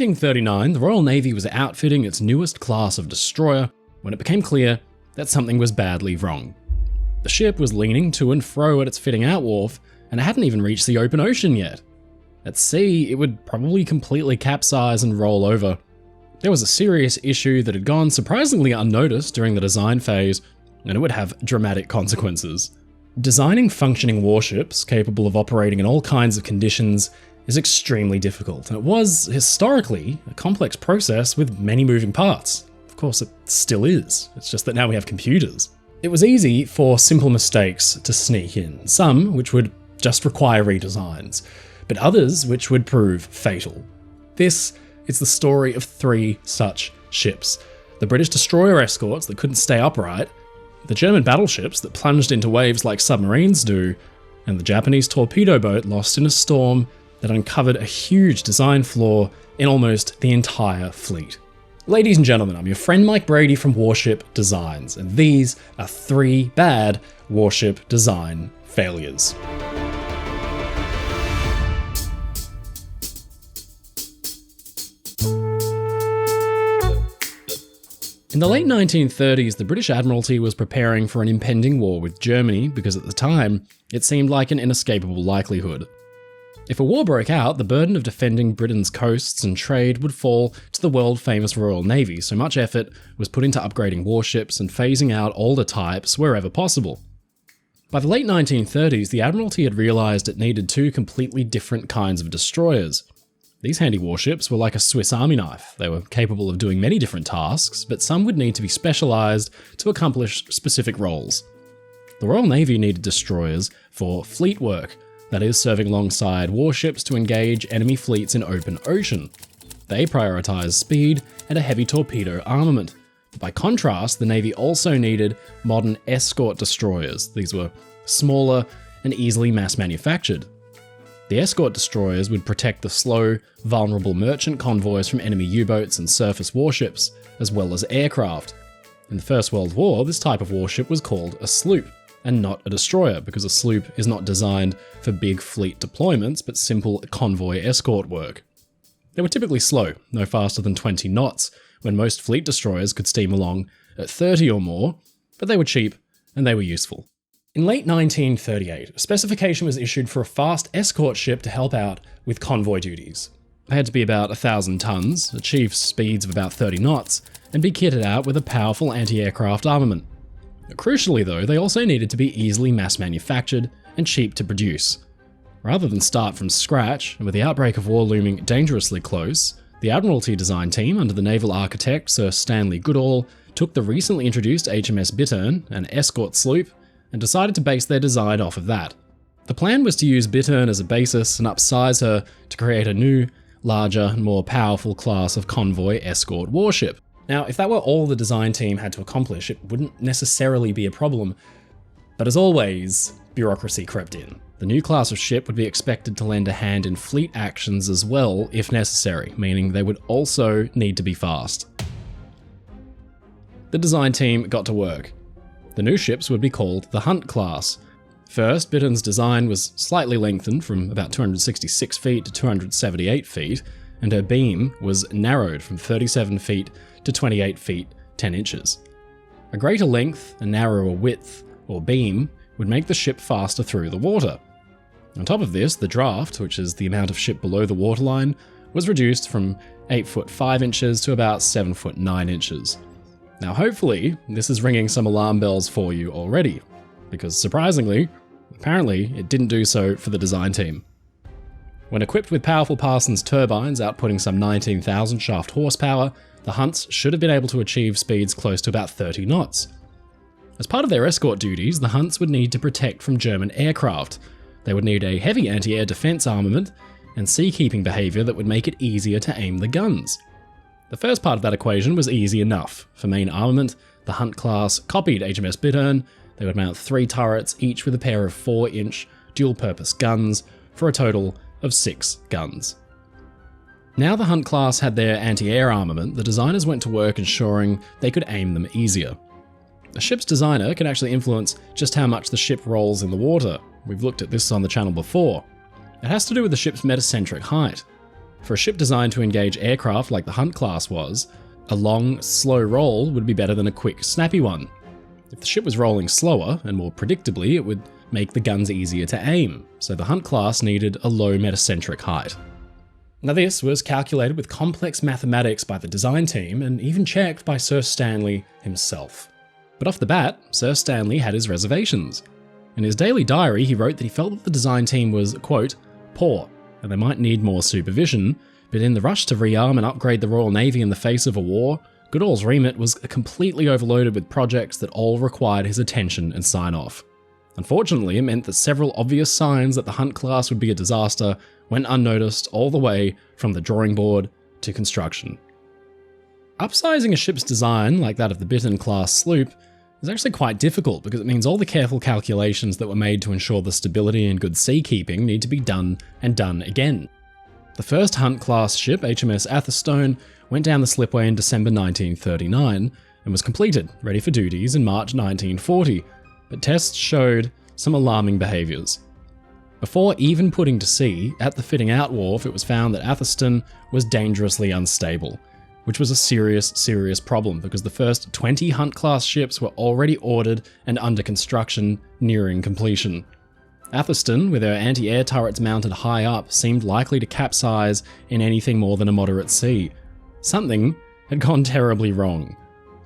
1939, the Royal Navy was outfitting its newest class of destroyer when it became clear that something was badly wrong. The ship was leaning to and fro at its fitting out wharf, and it hadn't even reached the open ocean yet. At sea, it would probably completely capsize and roll over. There was a serious issue that had gone surprisingly unnoticed during the design phase, and it would have dramatic consequences. Designing functioning warships capable of operating in all kinds of conditions is extremely difficult, and it was, historically, a complex process with many moving parts. Of course, it still is. It's just that now we have computers. It was easy for simple mistakes to sneak in, some which would just require redesigns, but others which would prove fatal. This is the story of 3 such ships. The British destroyer escorts that couldn't stay upright, the German battleships that plunged into waves like submarines do, and the Japanese torpedo boat lost in a storm that uncovered a huge design flaw in almost the entire fleet. Ladies and gentlemen, I'm your friend Mike Brady from Warship Designs, and these are 3 bad warship design failures. In the late 1930s, the British Admiralty was preparing for an impending war with Germany because at the time, it seemed like an inescapable likelihood. If a war broke out, the burden of defending Britain's coasts and trade would fall to the world-famous Royal Navy, so much effort was put into upgrading warships and phasing out older types wherever possible. By the late 1930s, the Admiralty had realised it needed 2 completely different kinds of destroyers. These handy warships were like a Swiss Army knife. They were capable of doing many different tasks, but some would need to be specialised to accomplish specific roles. The Royal Navy needed destroyers for fleet work, that is, serving alongside warships to engage enemy fleets in open ocean. They prioritised speed and a heavy torpedo armament. But by contrast, the Navy also needed modern escort destroyers. These were smaller and easily mass-manufactured. The escort destroyers would protect the slow, vulnerable merchant convoys from enemy U-boats and surface warships, as well as aircraft. In the First World War, this type of warship was called a sloop, and not a destroyer, because a sloop is not designed for big fleet deployments, but simple convoy escort work. They were typically slow, no faster than 20 knots, when most fleet destroyers could steam along at 30 or more, but they were cheap and they were useful. In late 1938, a specification was issued for a fast escort ship to help out with convoy duties. They had to be about 1,000 tons, achieve speeds of about 30 knots, and be kitted out with a powerful anti-aircraft armament. Crucially though, they also needed to be easily mass-manufactured and cheap to produce. Rather than start from scratch, and with the outbreak of war looming dangerously close, the Admiralty design team under the naval architect Sir Stanley Goodall took the recently introduced HMS Bittern, an escort sloop, and decided to base their design off of that. The plan was to use Bittern as a basis and upsize her to create a new, larger and more powerful class of convoy escort warship. Now, if that were all the design team had to accomplish, it wouldn't necessarily be a problem. But as always, bureaucracy crept in. The new class of ship would be expected to lend a hand in fleet actions as well, if necessary, meaning they would also need to be fast. The design team got to work. The new ships would be called the Hunt class. First, Bittern's design was slightly lengthened from about 266 feet to 278 feet, and her beam was narrowed from 37 feet to 28 feet 10 inches. A greater length and narrower width, or beam, would make the ship faster through the water. On top of this, the draft, which is the amount of ship below the waterline, was reduced from 8 foot 5 inches to about 7 foot 9 inches. Now hopefully, this is ringing some alarm bells for you already, because surprisingly, apparently it didn't do so for the design team. When equipped with powerful Parsons turbines outputting some 19,000 shaft horsepower, the Hunts should have been able to achieve speeds close to about 30 knots. As part of their escort duties, the Hunts would need to protect from German aircraft. They would need a heavy anti-air defense armament and seakeeping behavior that would make it easier to aim the guns. The first part of that equation was easy enough. For main armament, the Hunt class copied HMS Bittern. They would mount 3 turrets, each with a pair of 4-inch dual-purpose guns, for a total of 6 guns. Now the Hunt class had their anti-air armament, the designers went to work ensuring they could aim them easier. A ship's designer can actually influence just how much the ship rolls in the water. We've looked at this on the channel before. It has to do with the ship's metacentric height. For a ship designed to engage aircraft like the Hunt class was, a long, slow roll would be better than a quick, snappy one. If the ship was rolling slower and more predictably, it would make the guns easier to aim, so the Hunt class needed a low metacentric height. Now this was calculated with complex mathematics by the design team and even checked by Sir Stanley himself. But off the bat, Sir Stanley had his reservations. In his daily diary, he wrote that he felt that the design team was, quote, poor, and they might need more supervision, but in the rush to rearm and upgrade the Royal Navy in the face of a war, Goodall's remit was completely overloaded with projects that all required his attention and sign-off. Unfortunately, it meant that several obvious signs that the Hunt class would be a disaster went unnoticed all the way from the drawing board to construction. Upsizing a ship's design, like that of the Bittern-class sloop, is actually quite difficult because it means all the careful calculations that were made to ensure the stability and good seakeeping need to be done and done again. The first Hunt-class ship, HMS Atherstone, went down the slipway in December 1939 and was completed, ready for duties in March 1940, but tests showed some alarming behaviours. Before even putting to sea, at the fitting out wharf it was found that Atherstone was dangerously unstable, which was a serious problem because the first 20 Hunt-class ships were already ordered and under construction, nearing completion. Atherstone, with her anti-air turrets mounted high up, seemed likely to capsize in anything more than a moderate sea. Something had gone terribly wrong.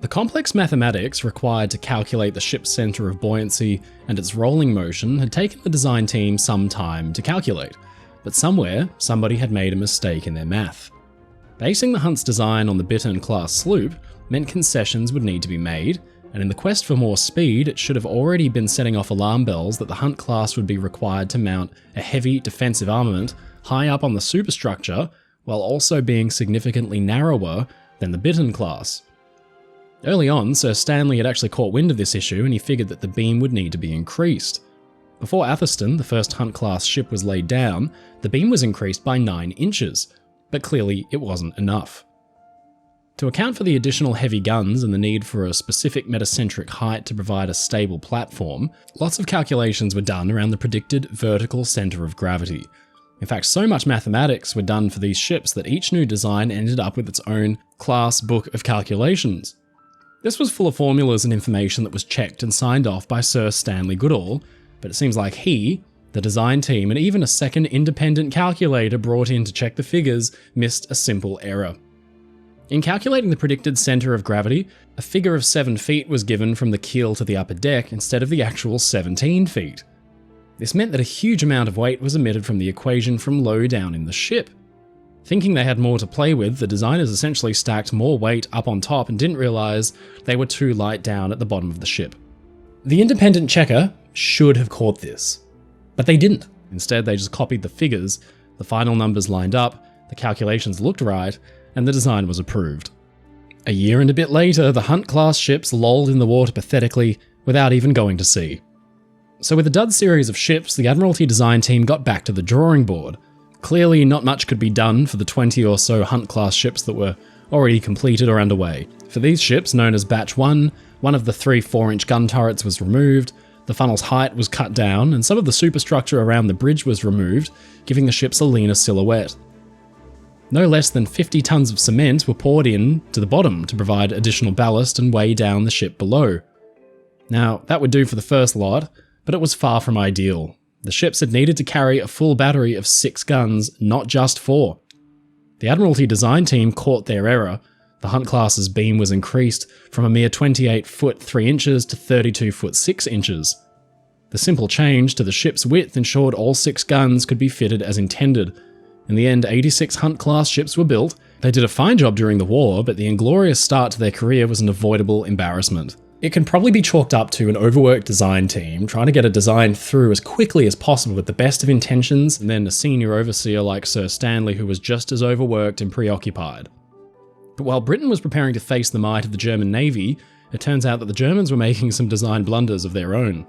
The complex mathematics required to calculate the ship's centre of buoyancy and its rolling motion had taken the design team some time to calculate, but somewhere somebody had made a mistake in their math. Basing the Hunt's design on the Bittern-class sloop meant concessions would need to be made, and in the quest for more speed, it should have already been setting off alarm bells that the Hunt class would be required to mount a heavy defensive armament high up on the superstructure, while also being significantly narrower than the Bittern class. Early on, Sir Stanley had actually caught wind of this issue and he figured that the beam would need to be increased. Before Atherstone, the first Hunt-class ship, was laid down, the beam was increased by 9 inches, but clearly it wasn't enough. To account for the additional heavy guns and the need for a specific metacentric height to provide a stable platform, lots of calculations were done around the predicted vertical centre of gravity. In fact, so much mathematics were done for these ships that each new design ended up with its own class book of calculations. This was full of formulas and information that was checked and signed off by Sir Stanley Goodall, but it seems like he, the design team, and even a second independent calculator brought in to check the figures missed a simple error. In calculating the predicted centre of gravity, a figure of 7 feet was given from the keel to the upper deck instead of the actual 17 feet. This meant that a huge amount of weight was emitted from the equation from low down in the ship. Thinking they had more to play with, the designers essentially stacked more weight up on top and didn't realise they were too light down at the bottom of the ship. The independent checker should have caught this, but they didn't. Instead, they just copied the figures, the final numbers lined up, the calculations looked right, and the design was approved. A year and a bit later, the Hunt-class ships lolled in the water pathetically without even going to sea. So with a dud series of ships, the Admiralty design team got back to the drawing board. Clearly, not much could be done for the 20 or so Hunt-class ships that were already completed or underway. For these ships, known as Batch 1, one of the 3 4-inch gun turrets was removed, the funnel's height was cut down, and some of the superstructure around the bridge was removed, giving the ships a leaner silhouette. No less than 50 tons of cement were poured in to the bottom to provide additional ballast and weigh down the ship below. Now, that would do for the first lot, but it was far from ideal. The ships had needed to carry a full battery of 6 guns, not just 4. The Admiralty design team caught their error. The Hunt-class's beam was increased from a mere 28 foot 3 inches to 32 foot 6 inches. The simple change to the ship's width ensured all 6 guns could be fitted as intended. In the end, 86 Hunt-class ships were built. They did a fine job during the war, but the inglorious start to their career was an avoidable embarrassment. It can probably be chalked up to an overworked design team trying to get a design through as quickly as possible with the best of intentions, and then a senior overseer like Sir Stanley who was just as overworked and preoccupied. But while Britain was preparing to face the might of the German Navy, it turns out that the Germans were making some design blunders of their own.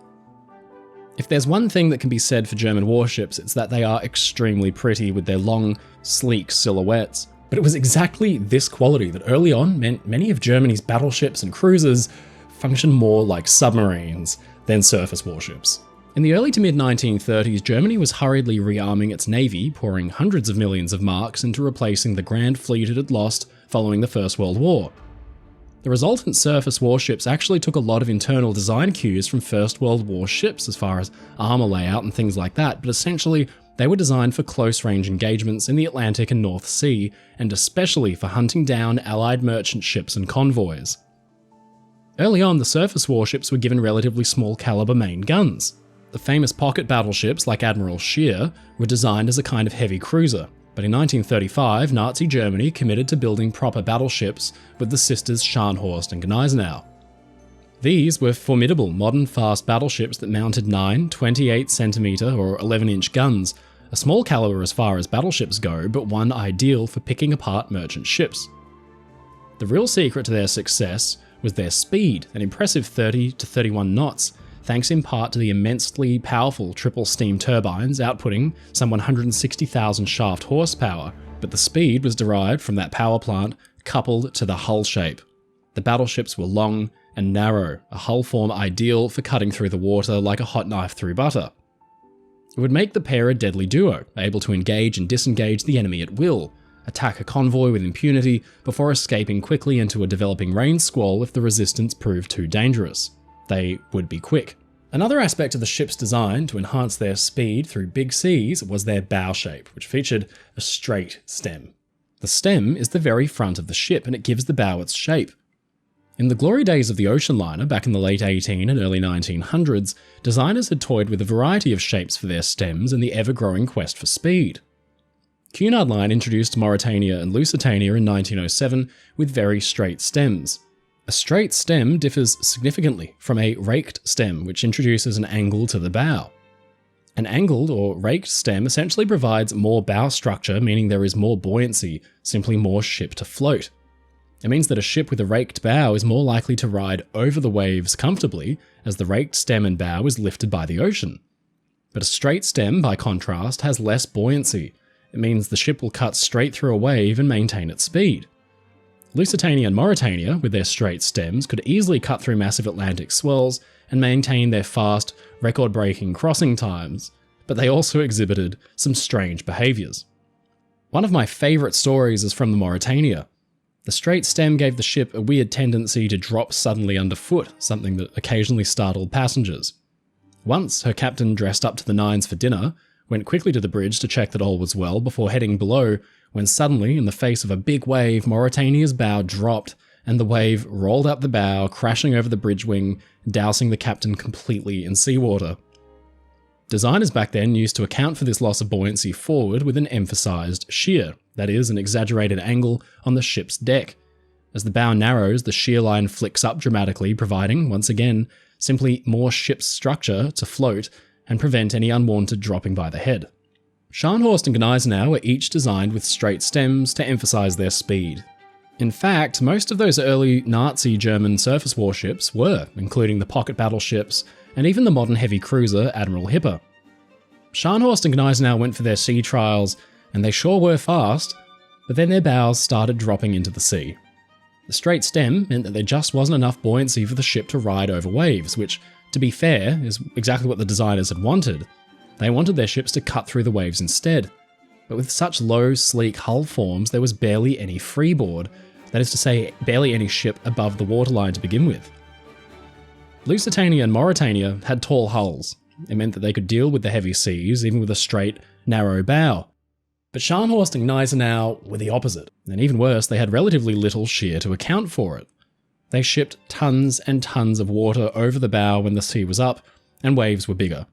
If there's one thing that can be said for German warships, it's that they are extremely pretty with their long, sleek silhouettes. But it was exactly this quality that early on meant many of Germany's battleships and cruisers functioned more like submarines than surface warships. In the early to mid-1930s, Germany was hurriedly rearming its navy, pouring hundreds of millions of marks into replacing the grand fleet it had lost following the First World War. The resultant surface warships actually took a lot of internal design cues from First World War ships as far as armour layout and things like that, but essentially they were designed for close-range engagements in the Atlantic and North Sea, and especially for hunting down Allied merchant ships and convoys. Early on, the surface warships were given relatively small caliber main guns. The famous pocket battleships like Admiral Scheer were designed as a kind of heavy cruiser, but in 1935, Nazi Germany committed to building proper battleships with the sisters Scharnhorst and Gneisenau. These were formidable modern fast battleships that mounted 9 28cm or 11-inch guns, a small caliber as far as battleships go, but one ideal for picking apart merchant ships. The real secret to their success was their speed, an impressive 30 to 31 knots, thanks in part to the immensely powerful triple steam turbines outputting some 160,000 shaft horsepower, but the speed was derived from that power plant coupled to the hull shape. The battleships were long and narrow, a hull form ideal for cutting through the water like a hot knife through butter. It would make the pair a deadly duo, able to engage and disengage the enemy at will, attack a convoy with impunity before escaping quickly into a developing rain squall if the resistance proved too dangerous. They would be quick. Another aspect of the ship's design to enhance their speed through big seas was their bow shape, which featured a straight stem. The stem is the very front of the ship, and it gives the bow its shape. In the glory days of the ocean liner back in the late 18 and early 1900s, designers had toyed with a variety of shapes for their stems in the ever-growing quest for speed. Cunard Line introduced Mauretania and Lusitania in 1907 with very straight stems. A straight stem differs significantly from a raked stem, which introduces an angle to the bow. An angled or raked stem essentially provides more bow structure, meaning there is more buoyancy, simply more ship to float. It means that a ship with a raked bow is more likely to ride over the waves comfortably, as the raked stem and bow is lifted by the ocean. But a straight stem, by contrast, has less buoyancy. It means the ship will cut straight through a wave and maintain its speed. Lusitania and Mauretania, with their straight stems, could easily cut through massive Atlantic swells and maintain their fast, record-breaking crossing times, but they also exhibited some strange behaviours. One of my favourite stories is from the Mauretania. The straight stem gave the ship a weird tendency to drop suddenly underfoot, something that occasionally startled passengers. Once, her captain, dressed up to the nines for dinner, went quickly to the bridge to check that all was well before heading below, when suddenly, in the face of a big wave, Mauretania's bow dropped, and the wave rolled up the bow, crashing over the bridge wing, dousing the captain completely in seawater. Designers back then used to account for this loss of buoyancy forward with an emphasised shear, that is, an exaggerated angle on the ship's deck. As the bow narrows, the shear line flicks up dramatically, providing, once again, simply more ship's structure to float and prevent any unwanted dropping by the head. Scharnhorst and Gneisenau were each designed with straight stems to emphasise their speed. In fact, most of those early Nazi German surface warships were, including the pocket battleships and even the modern heavy cruiser Admiral Hipper. Scharnhorst and Gneisenau went for their sea trials, and they sure were fast, but then their bows started dropping into the sea. The straight stem meant that there just wasn't enough buoyancy for the ship to ride over waves, which, to be fair, is exactly what the designers had wanted. They wanted their ships to cut through the waves instead. But with such low, sleek hull forms, there was barely any freeboard, that is to say, barely any ship above the waterline to begin with. Lusitania and Mauretania had tall hulls. It meant that they could deal with the heavy seas, even with a straight, narrow bow. But Scharnhorst and Gneisenau were the opposite, and even worse, they had relatively little shear to account for it. They shipped tons and tons of water over the bow when the sea was up, and waves were bigger.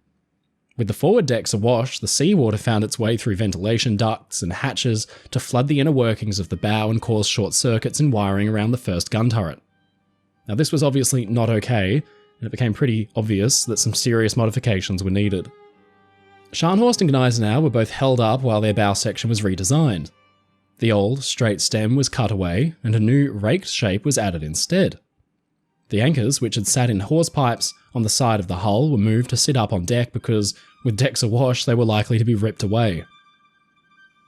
With the forward decks awash, the seawater found its way through ventilation ducts and hatches to flood the inner workings of the bow and cause short circuits in wiring around the first gun turret. Now, this was obviously not okay, and it became pretty obvious that some serious modifications were needed. Scharnhorst and Gneisenau were both held up while their bow section was redesigned. The old, straight stem was cut away, and a new raked shape was added instead. The anchors, which had sat in hawse pipes on the side of the hull, were moved to sit up on deck because, with decks awash, they were likely to be ripped away.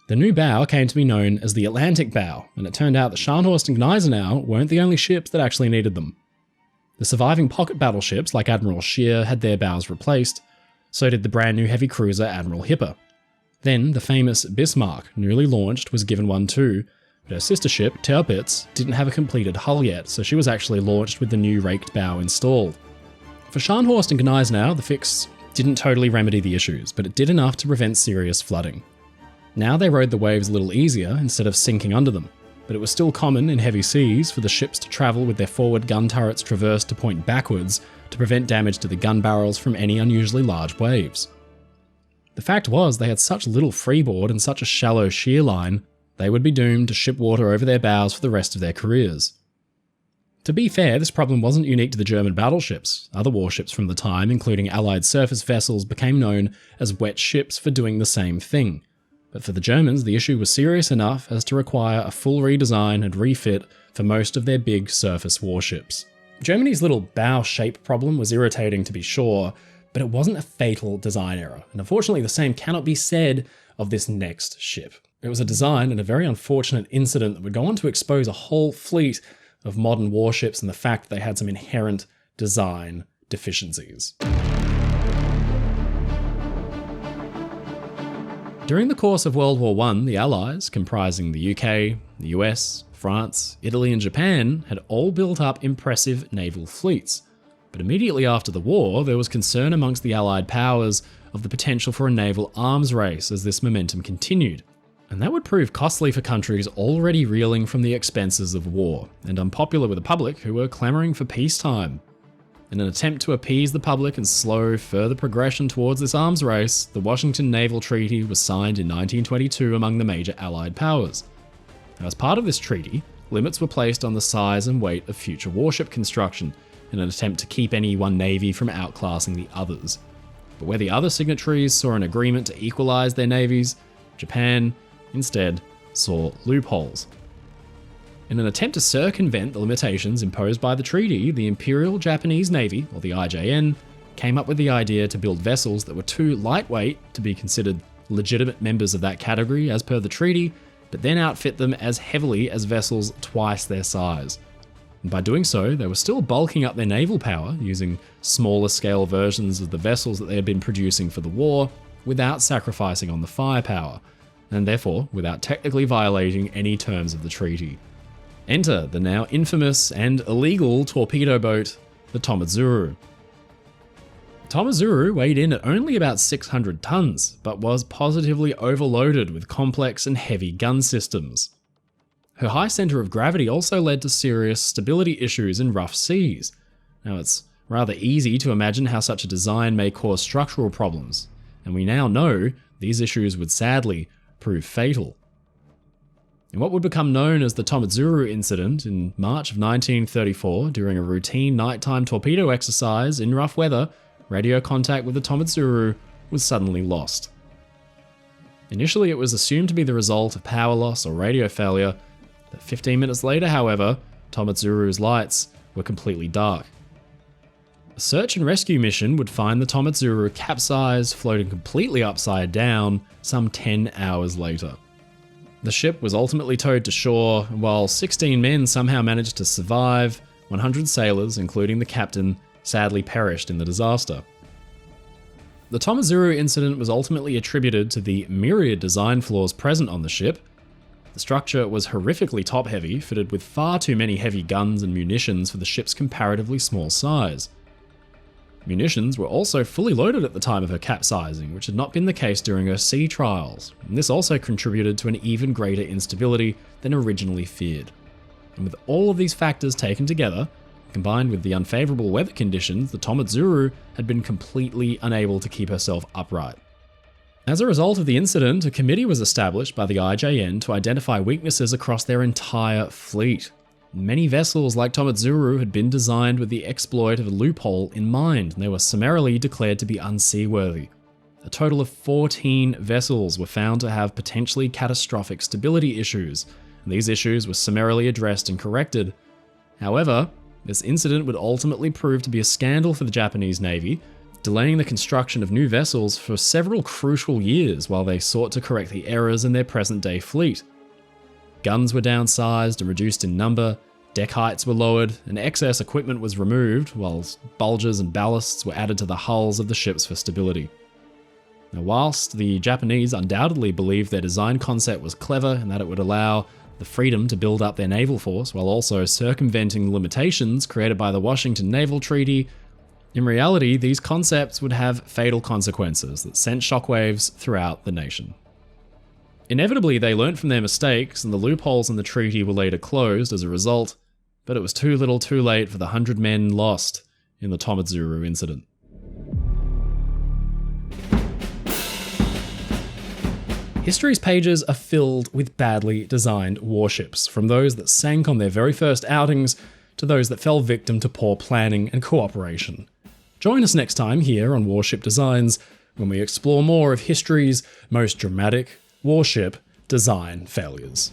The new bow came to be known as the Atlantic bow, and it turned out that Scharnhorst and Gneisenau weren't the only ships that actually needed them. The surviving pocket battleships, like Admiral Scheer, had their bows replaced, So did the brand new heavy cruiser Admiral Hipper. Then the famous Bismarck, newly launched, was given one too, but her sister ship, Tirpitz, didn't have a completed hull yet, so she was actually launched with the new raked bow installed. For Scharnhorst and Gneisenau, the fix didn't totally remedy the issues, but it did enough to prevent serious flooding. Now they rode the waves a little easier instead of sinking under them, but it was still common in heavy seas for the ships to travel with their forward gun turrets traversed to point backwards to prevent damage to the gun barrels from any unusually large waves. The fact was, they had such little freeboard and such a shallow shear line, they would be doomed to ship water over their bows for the rest of their careers. To be fair, this problem wasn't unique to the German battleships. Other warships from the time, including Allied surface vessels, became known as wet ships for doing the same thing. But for the Germans, the issue was serious enough as to require a full redesign and refit for most of their big surface warships. Germany's little bow shape problem was irritating to be sure, but it wasn't a fatal design error, and unfortunately the same cannot be said of this next ship. It was a design and a very unfortunate incident that would go on to expose a whole fleet of modern warships and the fact that they had some inherent design deficiencies. During the course of World War I, the Allies, comprising the UK, the US, France, Italy and Japan, had all built up impressive naval fleets. But immediately after the war, there was concern amongst the Allied powers of the potential for a naval arms race as this momentum continued. And that would prove costly for countries already reeling from the expenses of war, and unpopular with the public who were clamouring for peacetime. In an attempt to appease the public and slow further progression towards this arms race, the Washington Naval Treaty was signed in 1922 among the major Allied powers. Now, as part of this treaty, limits were placed on the size and weight of future warship construction, in an attempt to keep any one navy from outclassing the others. But where the other signatories saw an agreement to equalise their navies, Japan instead saw loopholes. In an attempt to circumvent the limitations imposed by the treaty, the Imperial Japanese Navy, or the IJN, came up with the idea to build vessels that were too lightweight to be considered legitimate members of that category as per the treaty, but then outfit them as heavily as vessels twice their size. And by doing so, they were still bulking up their naval power, using smaller scale versions of the vessels that they had been producing for the war, without sacrificing on the firepower, and therefore without technically violating any terms of the treaty. Enter the now infamous and illegal torpedo boat, the Tomozuru. Tomozuru weighed in at only about 600 tons, but was positively overloaded with complex and heavy gun systems. Her high centre of gravity also led to serious stability issues in rough seas. Now, it's rather easy to imagine how such a design may cause structural problems, and we now know these issues would sadly prove fatal. In what would become known as the Tomozuru incident in March of 1934, during a routine nighttime torpedo exercise in rough weather, radio contact with the Tomozuru was suddenly lost. Initially, it was assumed to be the result of power loss or radio failure, but 15 minutes later, however, Tomozuru's lights were completely dark. A search and rescue mission would find the Tomozuru capsized, floating completely upside down, some 10 hours later. The ship was ultimately towed to shore, and while 16 men somehow managed to survive, 100 sailors, including the captain, sadly perished in the disaster. The Tomozuru incident was ultimately attributed to the myriad design flaws present on the ship. The structure was horrifically top-heavy, fitted with far too many heavy guns and munitions for the ship's comparatively small size. Munitions were also fully loaded at the time of her capsizing, which had not been the case during her sea trials, and this also contributed to an even greater instability than originally feared. And with all of these factors taken together, combined with the unfavourable weather conditions, the Tomozuru had been completely unable to keep herself upright. As a result of the incident, a committee was established by the IJN to identify weaknesses across their entire fleet. Many vessels like Tomozuru had been designed with the exploit of a loophole in mind, and they were summarily declared to be unseaworthy. A total of 14 vessels were found to have potentially catastrophic stability issues, and these issues were summarily addressed and corrected. However, this incident would ultimately prove to be a scandal for the Japanese Navy, delaying the construction of new vessels for several crucial years while they sought to correct the errors in their present-day fleet. Guns were downsized and reduced in number, deck heights were lowered, and excess equipment was removed, whilst bulges and ballasts were added to the hulls of the ships for stability. Now, whilst the Japanese undoubtedly believed their design concept was clever and that it would allow the freedom to build up their naval force while also circumventing the limitations created by the Washington Naval Treaty, in reality, these concepts would have fatal consequences that sent shockwaves throughout the nation. Inevitably, they learnt from their mistakes, and the loopholes in the treaty were later closed as a result, but it was too little too late for the 100 men lost in the Tomozuru incident. History's pages are filled with badly designed warships, from those that sank on their very first outings to those that fell victim to poor planning and cooperation. Join us next time here on Warship Designs when we explore more of history's most dramatic warship design failures.